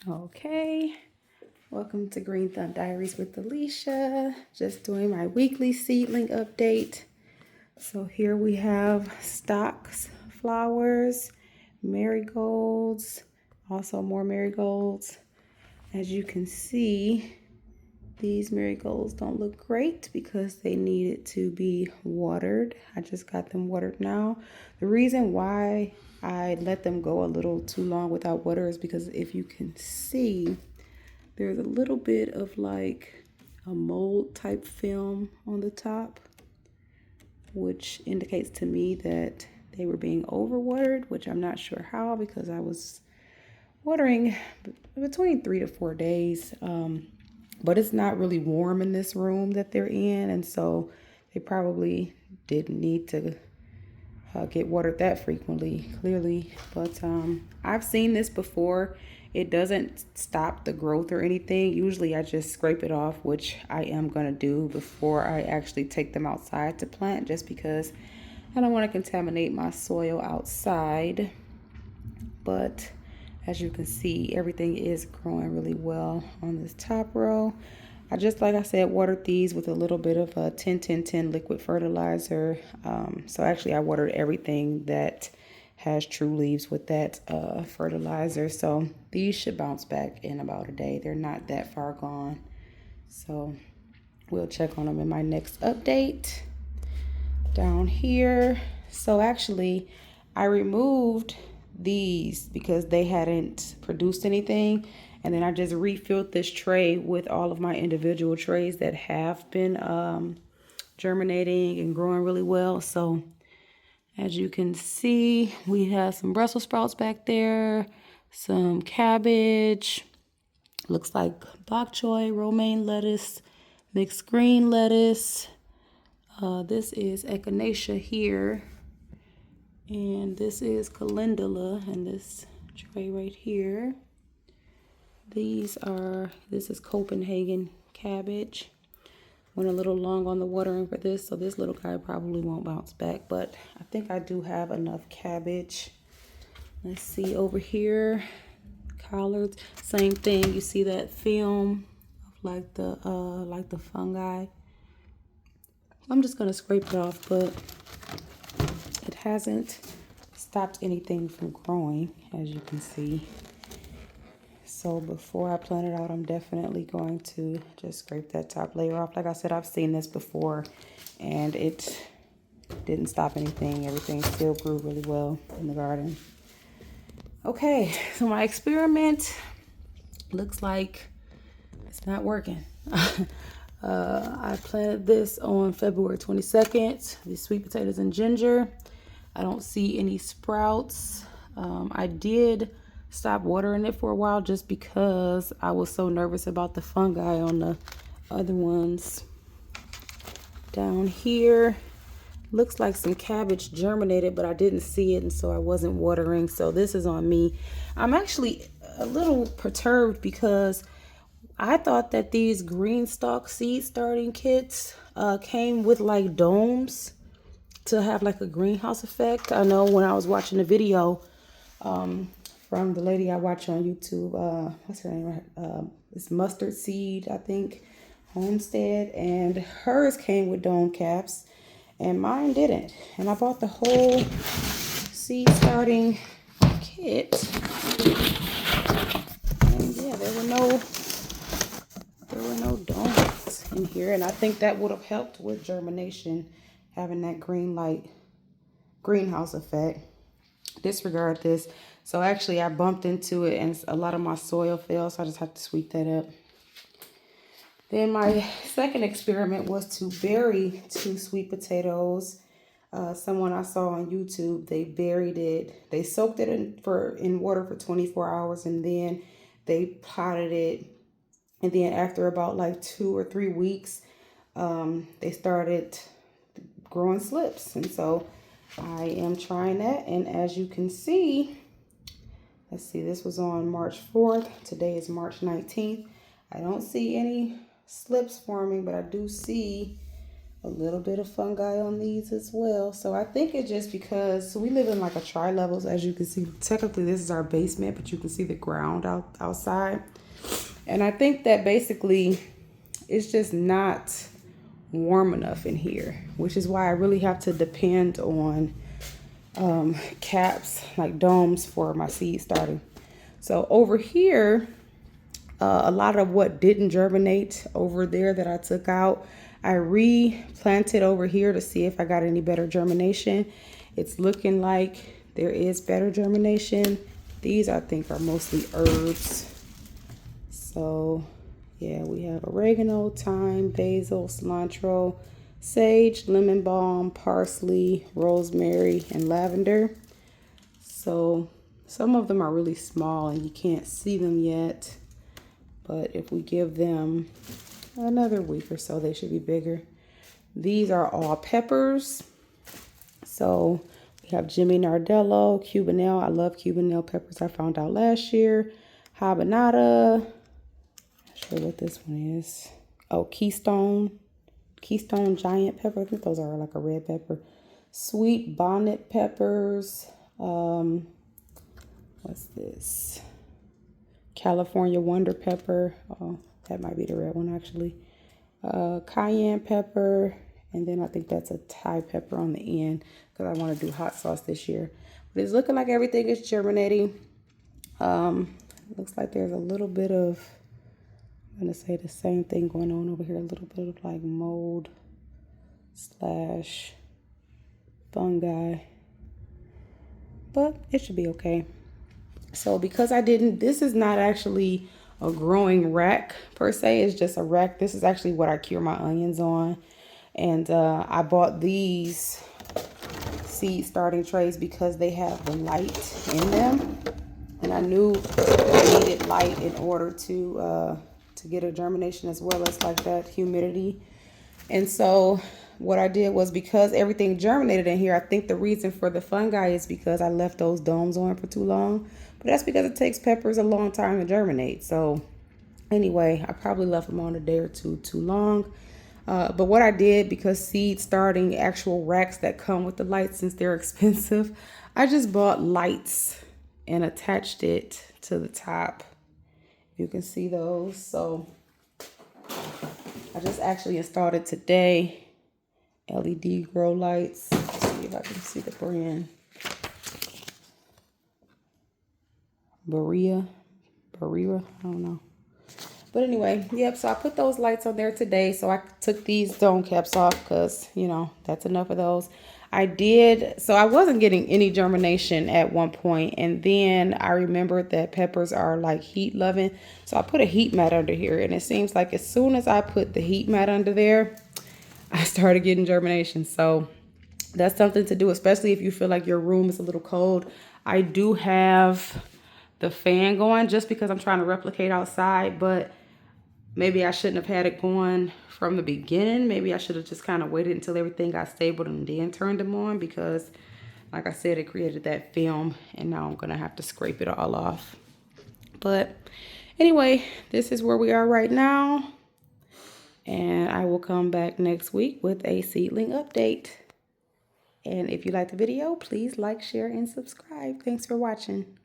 Okay, welcome to Green Thumb Diaries with Alicia. Just doing my weekly seedling update. So here we have stocks, flowers, marigolds, also more marigolds. As you can see, these marigolds don't look great because they needed to be watered. I just got them watered now. The reason why I let them go a little too long without water is because if you can see, there's a little bit of like a mold type film on the top, which indicates to me that they were being overwatered, which I'm not sure how because I was watering between 3 to 4 days. But it's not really warm in this room that they're in, and so they probably didn't need to get watered that frequently, clearly. But I've seen this before. It doesn't stop the growth or anything. Usually I just scrape it off, which I am going to do before I actually take them outside to plant, just because I don't want to contaminate my soil outside. But as you can see, everything is growing really well on this top row. I just, like I said, watered these with a little bit of a 10-10-10 liquid fertilizer. So actually I watered everything that has true leaves with that fertilizer. So these should bounce back in about a day. They're not that far gone. So we'll check on them in my next update. Down here. So actually I removed these because they hadn't produced anything, and then I just refilled this tray with all of my individual trays that have been germinating and growing really well. So as you can see, we have some Brussels sprouts back there, some cabbage, looks like bok choy, romaine lettuce, mixed green lettuce. This is echinacea here. And this is calendula, and this tray right here. This is Copenhagen cabbage. Went a little long on the watering for this, so this little guy probably won't bounce back, but I think I do have enough cabbage. Let's see over here, collards, same thing. You see that film of like the fungi. I'm just gonna scrape it off, but it hasn't stopped anything from growing, as you can see. So before I plant it out, I'm definitely going to just scrape that top layer off. Like I said, I've seen this before and it didn't stop anything. Everything still grew really well in the garden. Okay, so my experiment looks like it's not working. I planted this on February 22nd, the sweet potatoes and ginger. I don't see any sprouts. I did stop watering it for a while just because I was so nervous about the fungi on the other ones. Down here, looks like some cabbage germinated, but I didn't see it, and so I wasn't watering. So this is on me. I'm actually a little perturbed because I thought that these green stalk seed starting kits came with like domes to have like a greenhouse effect. I know when I was watching the video from the lady I watch on YouTube, what's her name? It's Mustard Seed, I think, Homestead, and hers came with dome caps and mine didn't. And I bought the whole seed starting kit, and yeah, there were no domes in here, and I think that would have helped with germination, having that green light greenhouse effect. Disregard this. So actually I bumped into it and a lot of my soil fell, so I just have to sweep that up. Then my second experiment was to bury 2 sweet potatoes. Someone I saw on YouTube, they buried it. They soaked it in water for 24 hours and then they potted it. And then after about like 2 or 3 weeks, they started growing slips. And so I am trying that. And as you can see, let's see, this was on March 4th. Today is March 19th. I don't see any slips forming, but I do see a little bit of fungi on these as well. So I think it's just because we live in like a tri-levels, as you can see. Technically this is our basement, but you can see the ground outside. And I think that basically it's just not warm enough in here, which is why I really have to depend on caps, like domes, for my seed starting. So over here, a lot of what didn't germinate over there that I took out, I replanted over here to see if I got any better germination. It's looking like there is better germination. These I think are mostly herbs. So yeah, we have oregano, thyme, basil, cilantro, sage, lemon balm, parsley, rosemary, and lavender. So some of them are really small and you can't see them yet. But if we give them another week or so, they should be bigger. These are all peppers. So we have Jimmy Nardello, Cubanelle. I love Cubanelle peppers. I found out last year. Habanada. Not sure what this one is. Oh, Keystone giant pepper. I think those are like a red pepper. Sweet bonnet peppers. What's this? California Wonder Pepper. Oh, that might be the red one actually. Cayenne pepper. And then I think that's a Thai pepper on the end because I want to do hot sauce this year. But it's looking like everything is germinating. Looks like there's a little bit of, I'm going to say the same thing going on over here. A little bit of like mold / fungi. But it should be okay. So because this is not actually a growing rack per se, it's just a rack. This is actually what I cure my onions on. And I bought these seed starting trays because they have the light in them. And I knew I needed light in order to get a germination as well as like that humidity. And so what I did was, because everything germinated in here, I think the reason for the fungi is because I left those domes on for too long. But that's because it takes peppers a long time to germinate. So anyway, I probably left them on a day or two too long. But what I did, because seed starting actual racks that come with the lights, since they're expensive, I just bought lights and attached it to the top. You can see those. So I just actually installed it today. LED grow lights. Let's see if I can see the brand. Barilla, I don't know. But anyway, yep, so I put those lights on there today. So I took these dome caps off because, you know, that's enough of those. So I wasn't getting any germination at one point, and then I remembered that peppers are like heat loving. So I put a heat mat under here, and it seems like as soon as I put the heat mat under there, I started getting germination. So that's something to do, especially if you feel like your room is a little cold. I do have the fan going just because I'm trying to replicate outside, but maybe I shouldn't have had it going from the beginning. Maybe I should have just kind of waited until everything got stable and then turned them on, because like I said, it created that film and now I'm gonna have to scrape it all off. But anyway, this is where we are right now. And I will come back next week with a seedling update. And if you liked the video, please like, share, and subscribe. Thanks for watching.